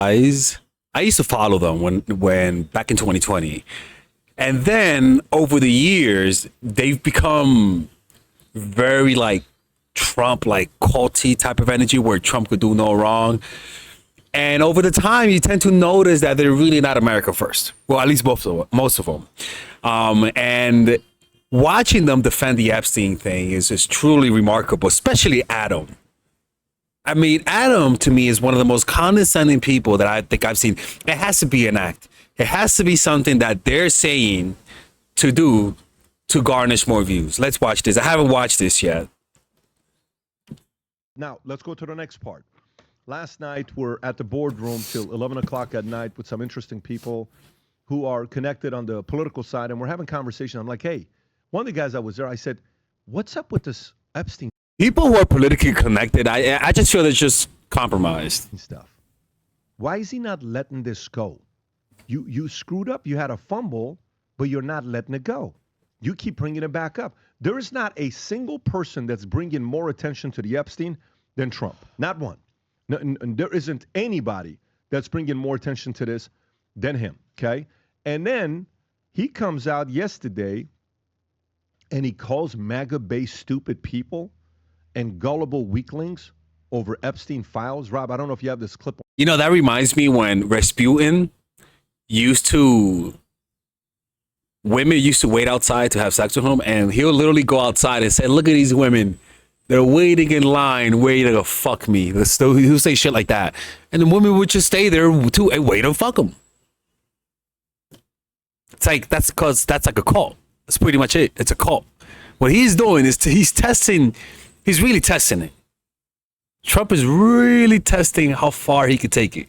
I used to follow them when back in 2020. And then over the years, they've become very like Trump, like culty type of energy where Trump could do no wrong. And over the time, you tend to notice that they're really not America first. Well, at least most of them. And watching them defend the Epstein thing is just truly remarkable, especially Adam. I mean, Adam to me is one of the most condescending people that I think I've seen. It has to be an act. It has to be something that they're saying to do to garnish more views. Let's watch this. I haven't watched this yet. Now, let's go to the next part. Last night, we're at the boardroom till 11 o'clock at night with some interesting people who are connected on the political side, and we're having conversation. I'm like, hey, one of the guys that was there, I said, what's up with this Epstein People who are politically connected, I just feel they're just compromised. stuff? Why is he not letting this go? You screwed up. You had a fumble, but you're not letting it go. You keep bringing it back up. There is not a single person that's bringing more attention to the Epstein than Trump. Not one. No, and there isn't anybody that's bringing more attention to this than him, okay? And then he comes out yesterday and he calls MAGA-based stupid people and gullible weaklings over Epstein files. Rob, I don't know if you have this clip. You know, that reminds me when Rasputin women used to wait outside to have sex with him, and he'll literally go outside and say, look at these women. They're waiting in line, waiting to fuck me. He'll say shit like that. And the women would just stay there too and wait and fuck him. It's like, that's because that's like a cult. That's pretty much it. It's a cult. What he's doing is he's really testing it. Trump is really testing how far he could take it.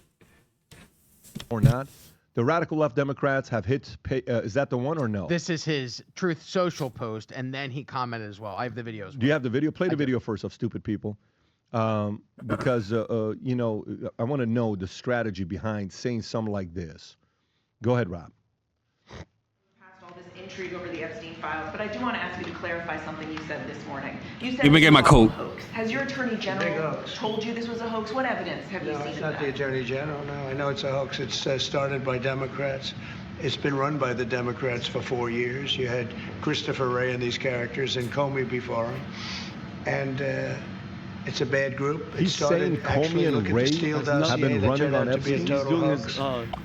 Or not. The radical left Democrats have hit, is that the one or no? This is his Truth Social post, and then he commented as well. I have the videos. Do you have the video? Play the video first of stupid people. Because, you know, I want to know the strategy behind saying something like this. Go ahead, Rob. All this intrigue over the Epstein files, but I do want to ask you to clarify something you said this morning. You said Let me get my coat. Hoax. Has your attorney general told you this was a hoax? What evidence have you seen? No, it's of not that? the attorney general. No, I know it's a hoax. It's started by Democrats. It's been run by the Democrats for 4 years. You had Christopher Wray and these characters and Comey before him, and it's a bad group. He's saying Comey and Wray have been running on Epstein. He's doing his,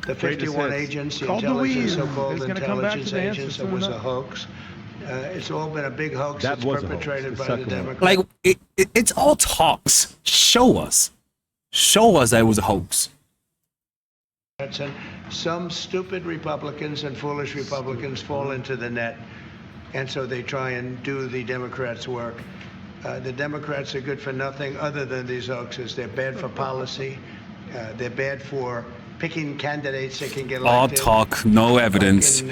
the 51 agents, the intelligence, so-called intelligence agents, it was a hoax. It's all been a big hoax. That it's was perpetrated a hoax. by the Democrats. Like, it's all talks. Show us that it was a hoax. And some stupid Republicans and foolish Republicans fall into the net, and so they try and do the Democrats' work. The Democrats are good for nothing other than these hoaxes. They're bad for policy. They're bad for picking candidates that can get elected. All talk, no evidence. In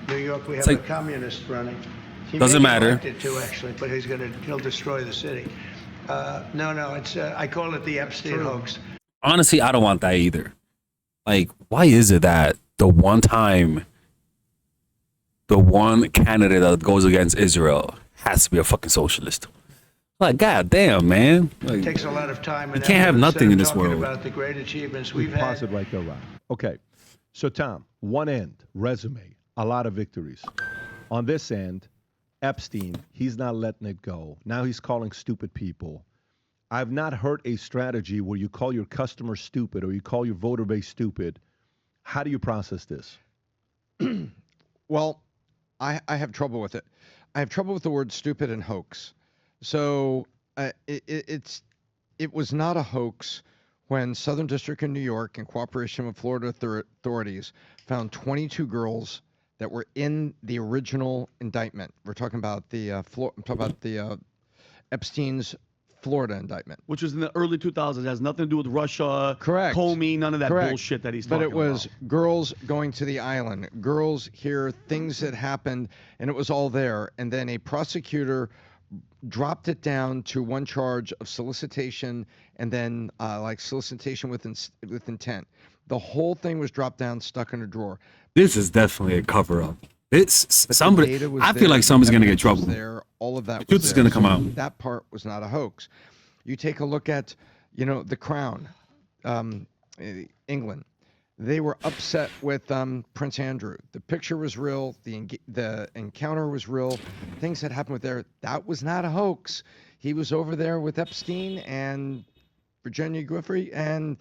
New York, we have like, a communist running. He doesn't may get matter. elected too, actually, but he'll destroy the city. No, it's I call it the Epstein hoax. Honestly, I don't want that either. Like, why is it that the one candidate that goes against Israel has to be a fucking socialist? Like, god damn, man. Like, It takes a lot of time. And you can't have effort. nothing in this Instead of world. talking about the great achievements we've Pause had. it right there, Rob. Okay. So, Tom, one end, resume, a lot of victories. On this end, Epstein, he's not letting it go. Now he's calling stupid people. I've not heard a strategy where you call your customer stupid or you call your voter base stupid. How do you process this? Well, I have trouble with it. I have trouble with the word stupid and hoax. So it was not a hoax when Southern District in New York, in cooperation with Florida authorities, found 22 girls that were in the original indictment. We're talking about the Epstein's Florida indictment, which was in the early 2000s. It has nothing to do with Russia. Correct. Comey, none of that Correct. bullshit that he's talking about. But it was girls going to the island, girls hear things that happened, and it was all there. And then a prosecutor dropped it down to one charge of solicitation and then like solicitation with intent. The whole thing was dropped down, stuck in a drawer. This is definitely a cover-up. Somebody. I feel like somebody's gonna get trouble. There, all of that. The truth is gonna come out. That part was not a hoax. You take a look at, The Crown. England. They were upset with Prince Andrew. The picture was real. The encounter was real. Things that happened with there. That was not a hoax. He was over there with Epstein and Virginia Giuffre, and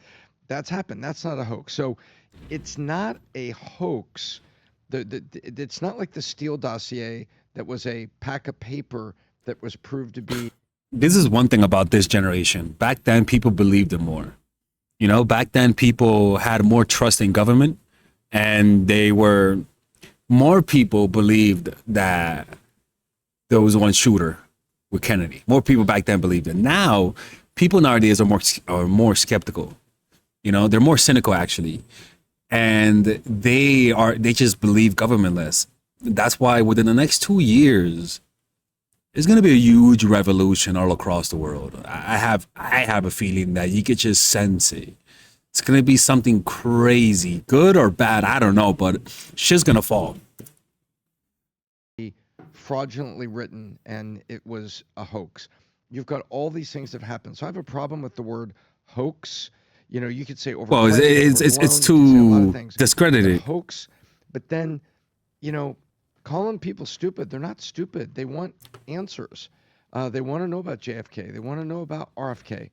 that's happened. That's not a hoax. So it's not a hoax. It's not like the Steele dossier that was a pack of paper that was proved to be. This is one thing about this generation. Back then, people believed it more. You know, back then, people had more trust in government, and more people believed that there was one shooter with Kennedy. More people back then believed it. Now, people nowadays are more skeptical. You know, they're more cynical actually, and they just believe government less. That's why within the next 2 years, it's going to be a huge revolution all across the world. I have a feeling that you could just sense it. It's going to be something crazy, good or bad, I don't know, but shit's going to fall. Fraudulently written, and it was a hoax. You've got all these things that happen. So I have a problem with the word hoax. You know, you could say over. Well, it's too discredited. Hoax, but then, you know, calling people stupid. They're not stupid. They want answers. They want to know about JFK. They want to know about RFK,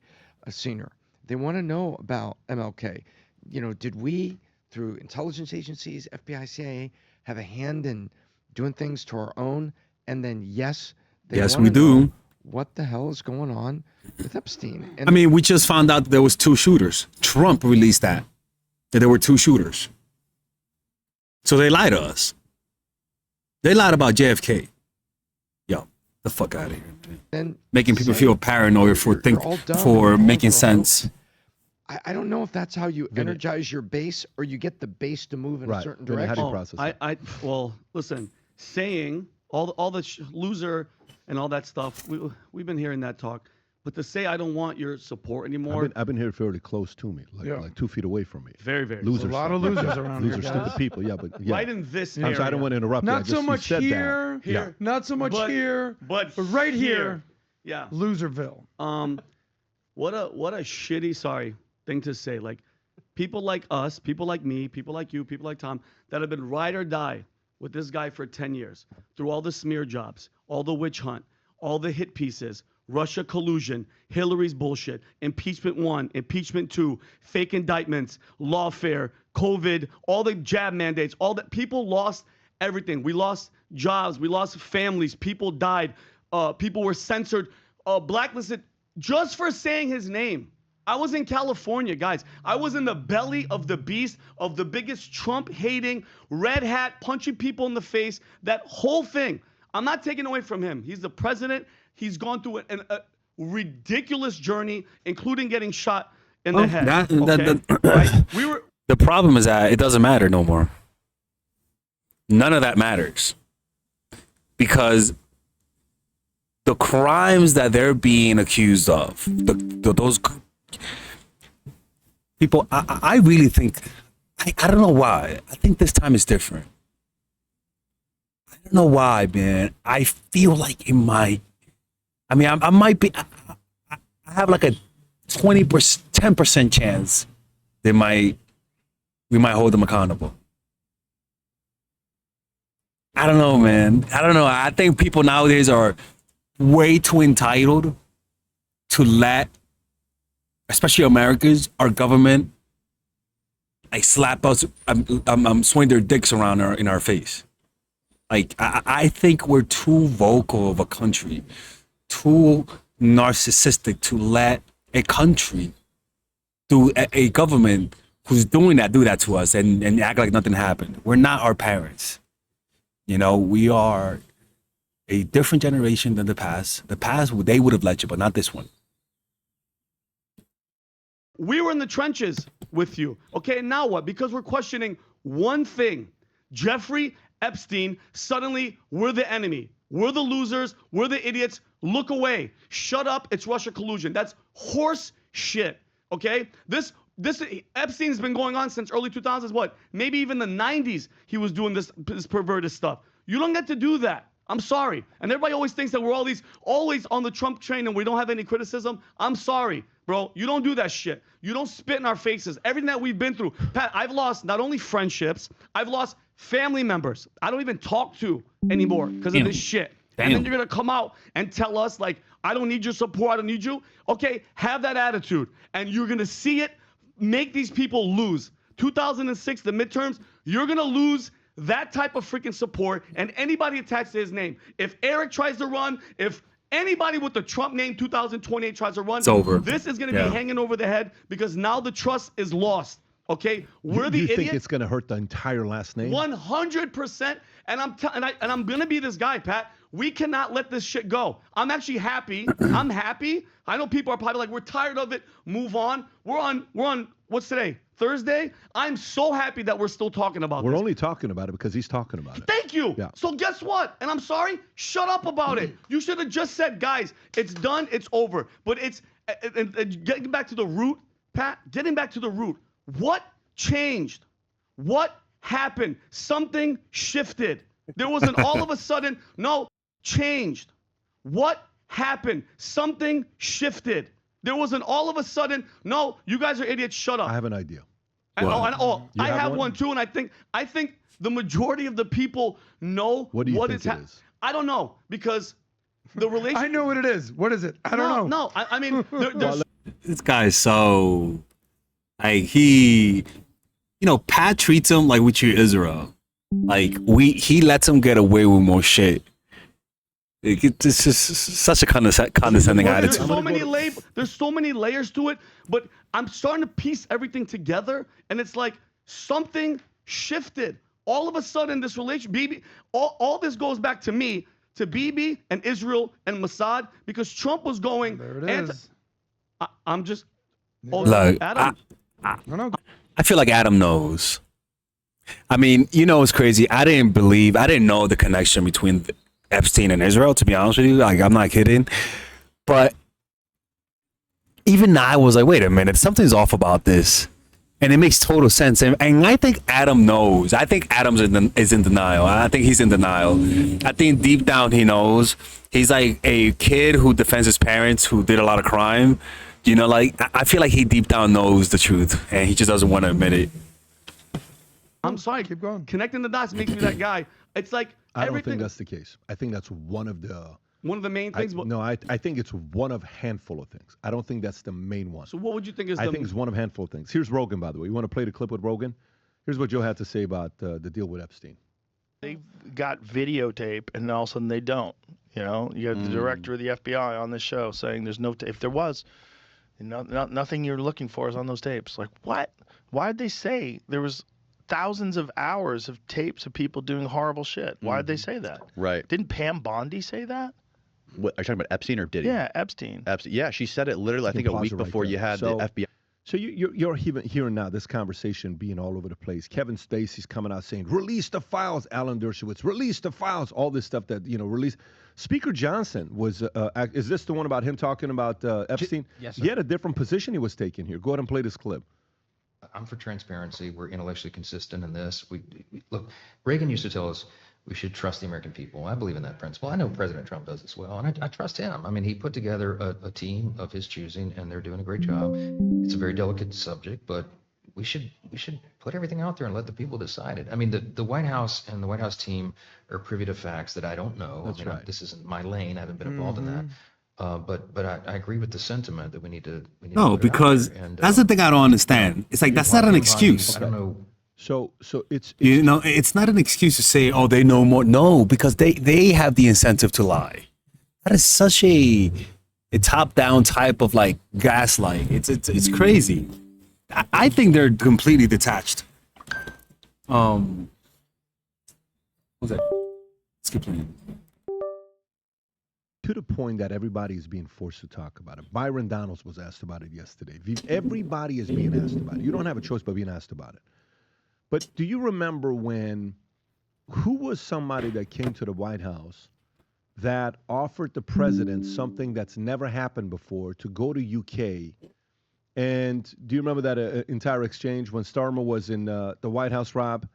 Sr. They want to know about MLK. You know, did we, through intelligence agencies, FBI, CIA, have a hand in doing things to our own? And then, yes, we do. What the hell is going on with Epstein? And I mean, we just found out there was 2 shooters. Trump released that there were 2 shooters. So they lied to us. They lied about JFK. Yo, the fuck out of here. then Making people say feel paranoid you're all dumb for and making for hoax. sense. I don't know if that's how you energize your base or you get the base to move in a certain Vinny, how do direction. you process it? Well, listen, saying all the loser and all that stuff, we've been hearing that talk. But to say I don't want your support anymore, I've been here fairly close to me, like 2 feet away from me. very, very Losers. a lot of losers around here, Losers, guys. stupid people. Yeah, but yeah. right in this I'm area. sorry, I don't want to interrupt you. I Not just, so you much said here, that. Yeah. not so much here, but right here, Yeah. Loserville. What a shitty thing to say. Like people like us, people like me, people like you, people like Tom that have been ride or die with this guy for 10 years through all the smear jobs, all the witch hunt, all the hit pieces, Russia collusion, Hillary's bullshit, impeachment 1, impeachment 2, fake indictments, lawfare, COVID, all the jab mandates, all that. People lost everything. We lost jobs. We lost families. People died. People were censored, blacklisted just for saying his name. I was in California, guys. I was in the belly of the beast, of the biggest Trump-hating, red hat, punching people in the face. That whole thing. I'm not taking away from him. He's the president. He's gone through a ridiculous journey, including getting shot in the head. The problem is that it doesn't matter no more. None of that matters. Because the crimes that they're being accused of, those people, I really think, I don't know why. I think this time is different. I don't know why, man. I feel like it might. I mean, I might be. I have like a 10% chance we might hold them accountable. I don't know, man. I don't know. I think people nowadays are way too entitled to let, especially Americans, our government, like slap us, swing their dicks around in our face. Like, I think we're too vocal of a country, too narcissistic to let a country, through a government who's doing that, do that to us and act like nothing happened. We're not our parents. You know, we are a different generation than the past. The past, they would have let you, but not this one. We were in the trenches with you. Okay, now what? Because we're questioning one thing. Jeffrey Epstein, suddenly we're the enemy. We're the losers. We're the idiots. Look away. Shut up. It's Russia collusion. That's horse shit. Okay? This Epstein's been going on since early 2000s. What? Maybe even the 90s he was doing this perverted stuff. You don't get to do that. I'm sorry. And everybody always thinks that we're always on the Trump train and we don't have any criticism. I'm sorry. bro. You don't do that shit. You don't spit in our faces. Everything that we've been through. Pat, I've lost not only friendships, I've lost family members I don't even talk to anymore because of this shit. And then you're going to come out and tell us, like, I don't need your support, I don't need you. Okay, have that attitude. And you're going to see it make these people lose. 2006, the midterms, you're going to lose that type of freaking support and anybody attached to his name. If Eric tries to run, if anybody with the Trump name 2028 tries to run, it's over. This is going to be hanging over the head because now the trust is lost. Okay, we're the you idiot. think it's going to hurt the entire last name? 100%. And I'm going to be this guy, Pat. We cannot let this shit go. I'm actually happy. I'm happy. I know people are probably like, we're tired of it. Move on. We're on. What's today? Thursday. I'm so happy that we're still talking about We're this. only talking about it because he's talking about it. Thank you. Yeah. So guess what? And I'm sorry. Shut up about it. You should have just said, guys, it's done. It's over. But it's getting back to the root, Pat. Getting back to the root. What changed? What happened? Something shifted. There wasn't all of a sudden, no, changed. What happened? Something shifted. There wasn't all of a sudden, no, you guys are idiots, shut up. I have an idea. I You have have one? one too, and I think the majority of the people know What do you think it's it is? I don't know, because the relationship. I know what it is. What is it? I don't know. No, I mean, there's This guy's so like he, Pat treats him like we treat Israel. Like he lets him get away with more shit. It's just such a condescending there's attitude. there's so many layers to it, but I'm starting to piece everything together, and it's like something shifted. All of a sudden, this relationship, Bibi, all this goes back to me, to Bibi and Israel and Mossad, because Trump was going. There it is. I'm just. Look, Adam. No. I feel like Adam knows. I mean, it's crazy. I didn't know the connection between Epstein and Israel, to be honest with you. Like, I'm not kidding. But even I was like, wait a minute, something's off about this. And it makes total sense. And I think Adam knows. I think Adam's is in denial. I think he's in denial. I think deep down he knows. He's like a kid who defends his parents who did a lot of crime. I feel like he deep down knows the truth and he just doesn't want to admit it. I'm sorry. Keep going. Connecting the dots makes me that guy. It's like I don't everything. think that's the case. I think that's one of the main things. I think it's one of handful of things. I don't think that's the main one. So what would you think is I think it's one of handful of things. Here's Rogan, by the way. You want to play the clip with Rogan? Here's what Joe had to say about the deal with Epstein. They've got videotape, and all of a ssudden they don't. You got the director of the FBI on this show saying there's no if there was, nothing you're looking for is on those tapes. Like, what? Why'd they say there was thousands of hours of tapes of people doing horrible shit? Why'd they say that? Right. Didn't Pam Bondi say that? What, are you talking about Epstein or Diddy? Yeah, Epstein. Epstein. Yeah, she said it literally, I think, a week before you had the FBI. So you're hearing now this conversation being all over the place. Kevin Spacey's coming out saying, release the files, Alan Dershowitz, release the files, all this stuff that, release. Speaker Johnson was, is this the one about him talking about Epstein? Yes, sir. He had a different position he was taking here. Go ahead and play this clip. I'm for transparency. We're intellectually consistent in this. We look, Reagan used to tell us we should trust the American people. I believe in that principle. I know President Trump does as well, and I trust him. I mean, he put together a team of his choosing, and they're doing a great job. It's a very delicate subject, but we should put everything out there and let the people decide it. I mean, the White House and the White House team are privy to facts that I don't know. That's right. This isn't my lane. I haven't been involved in that. But I agree with the sentiment that we need to. No, because that's the thing I don't understand. It's like that's not an excuse. I don't know. So it's it's not an excuse to say, oh, they know more. No, because they have the incentive to lie. That is such a top-down type of like gaslight. It's crazy. I think they're completely detached. What was that? Skip playing. To the point that everybody is being forced to talk about it. Byron Donalds was asked about it yesterday. Everybody is being asked about it. You don't have a choice but being asked about it. But do you remember who was somebody that came to the White House that offered the president something that's never happened before to go to UK? And do you remember that entire exchange when Starmer was in the White House, Rob?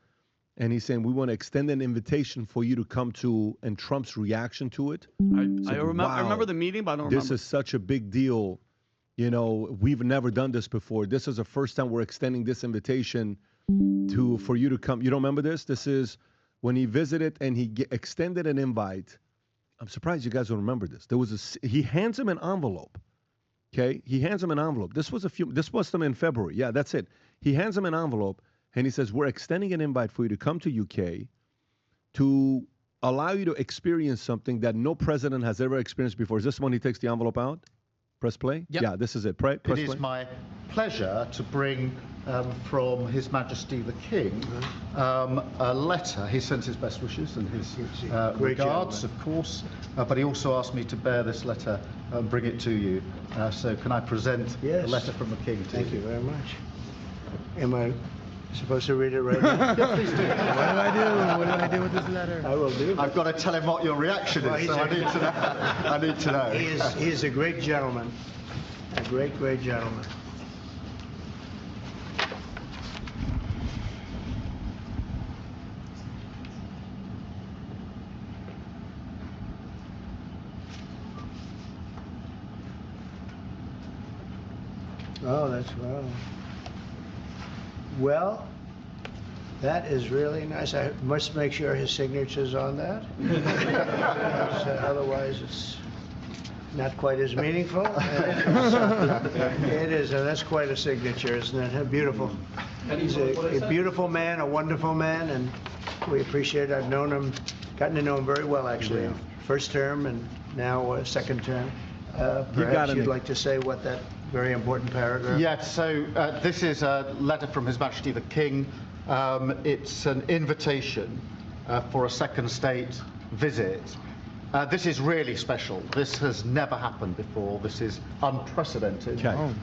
And he's saying, we want to extend an invitation for you to come to, and Trump's reaction to it. I remember the meeting, but I don't remember. This is such a big deal you know, we've never done this before. This is the first time we're extending this invitation for you to come. You don't remember this? This is when he visited and he extended an invite. I'm surprised you guys don't remember this. He hands him an envelope. Okay, he hands him an envelope. This must have been in February. Yeah, that's it. He hands him an envelope and he says, "We're extending an invite for you to come to UK to allow you to experience something that no president has ever experienced before." Is this when he takes the envelope out? Press play. Yep. Yeah, this is it. Press play. It is my pleasure to bring from His Majesty the King a letter. He sends his best wishes and his regards, of course, but he also asked me to bear this letter and bring it to you. So can I present the letter from the King to you? Thank you very much. Am I supposed to read it right now? Yeah, please do. What do I do? What do I do with this letter? I will do. I've got to tell him what your reaction is, so I need to know. I need to know. He is a great gentleman. A great, great gentleman. Oh, that's well. Well, that is really nice. I must make sure his signature's on that. Otherwise, it's not quite as meaningful. It is, and that's quite a signature, isn't it? Beautiful. He's a beautiful man, a wonderful man, and we appreciate it. I've known him, gotten to know him very well, actually. First term and now second term. Perhaps you'd like to say what that very important paragraph. Yes, so this is a letter from His Majesty the King. It's an invitation for a second state visit. This is really special. This has never happened before. This is unprecedented. Okay.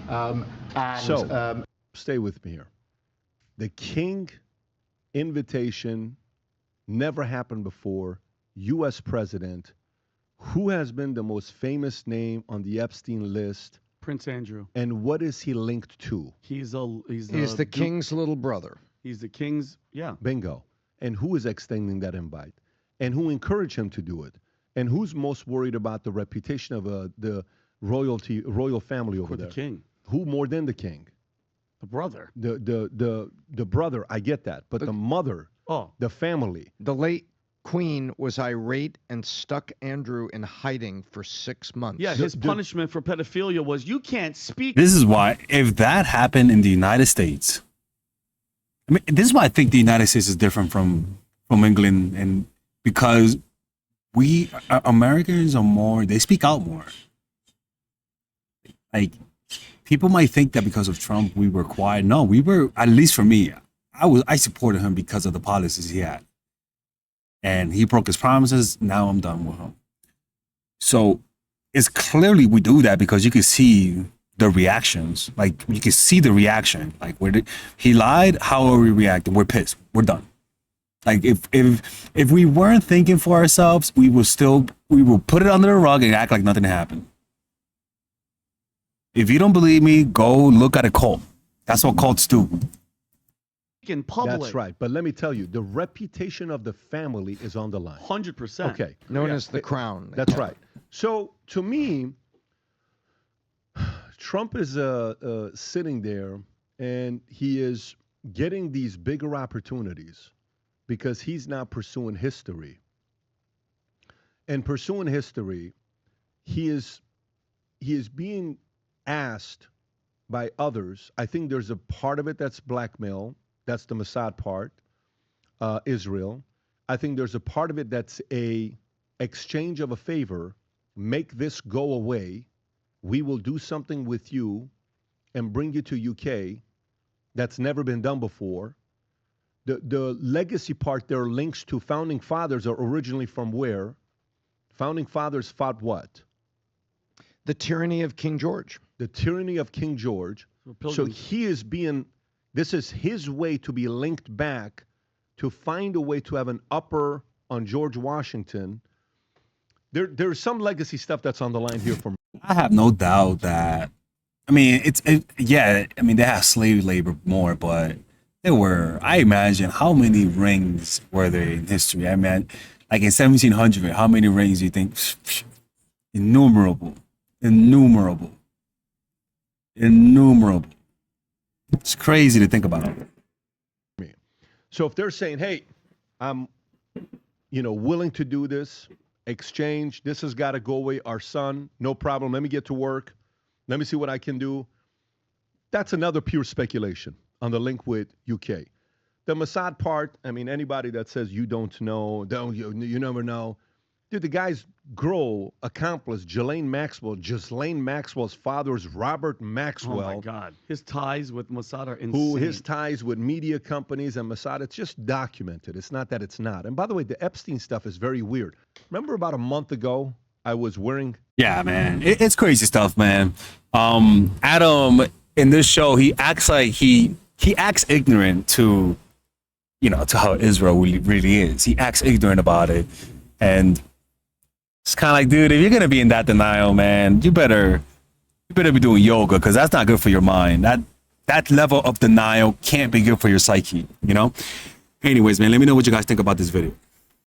Stay with me here. The King invitation never happened before. U.S. president, who has been the most famous name on the Epstein list? Prince Andrew. And what is he linked to? He's the king's little brother. He's the king's, yeah. Bingo. And who is extending that invite? And who encouraged him to do it? And who's most worried about the reputation of the royal family over there? The king. Who more than the king? The brother. The brother, I get that. But the mother, the family. The late Queen was irate and stuck Andrew in hiding for 6 months. Yeah, his punishment for pedophilia was you can't speak. This is why, if that happened in the United States, I mean, this is why I think the United States is different from England, and because we Americans are more, they speak out more. Like, people might think that because of Trump we were quiet. No, we were, at least for me, I supported him because of the policies he had. And he broke his promises. Now I'm done with him. So it's clearly we do that because you can see the reactions. Like, you can see the reaction. Like, he lied, how are we reacting? We're pissed. We're done. Like, if we weren't thinking for ourselves, we will put it under the rug and act like nothing happened. If you don't believe me, go look at a cult. That's what cults do. In public. That's right. But let me tell you, the reputation of the family is on the line. 100%. Okay. Known as the crown. That's right. So to me, Trump is sitting there and he is getting these bigger opportunities because he's now pursuing history. And pursuing history, he is being asked by others. I think there's a part of it that's blackmail. That's the Mossad part, Israel. I think there's a part of it that's a exchange of a favor. Make this go away. We will do something with you and bring you to UK that's never been done before. The legacy part, there are links to founding fathers are originally from where? Founding fathers fought what? The tyranny of King George. The tyranny of King George. So he is being... This is his way to be linked back to find a way to have an upper on George Washington. There's some legacy stuff that's on the line here for me. I have no doubt that, I mean, they have slave labor more, but there were, I imagine, how many rings were there in history? I mean, like in 1700, how many rings do you think? Innumerable. Innumerable. It's crazy to think about. So if they're saying, hey, I'm, willing to do this, exchange, this has got to go away, our son, no problem, let me get to work, let me see what I can do. That's another pure speculation on the link with UK. The Mossad part, I mean, anybody that says you don't know, you never know. Dude, the guy's accomplice, Ghislaine Maxwell's father's Robert Maxwell. Oh my God. His ties with Mossad are insane. His ties with media companies and Mossad, it's just documented. It's not that it's not. And by the way, the Epstein stuff is very weird. Remember about a month ago, I was wearing... Yeah, man. It's crazy stuff, man. Adam, in this show, he acts like he acts ignorant to, to how Israel really is. He acts ignorant about it. And it's kind of like, dude, if you're going to be in that denial, man, you better be doing yoga, because that's not good for your mind. That level of denial can't be good for your psyche, Anyways, man, let me know what you guys think about this video.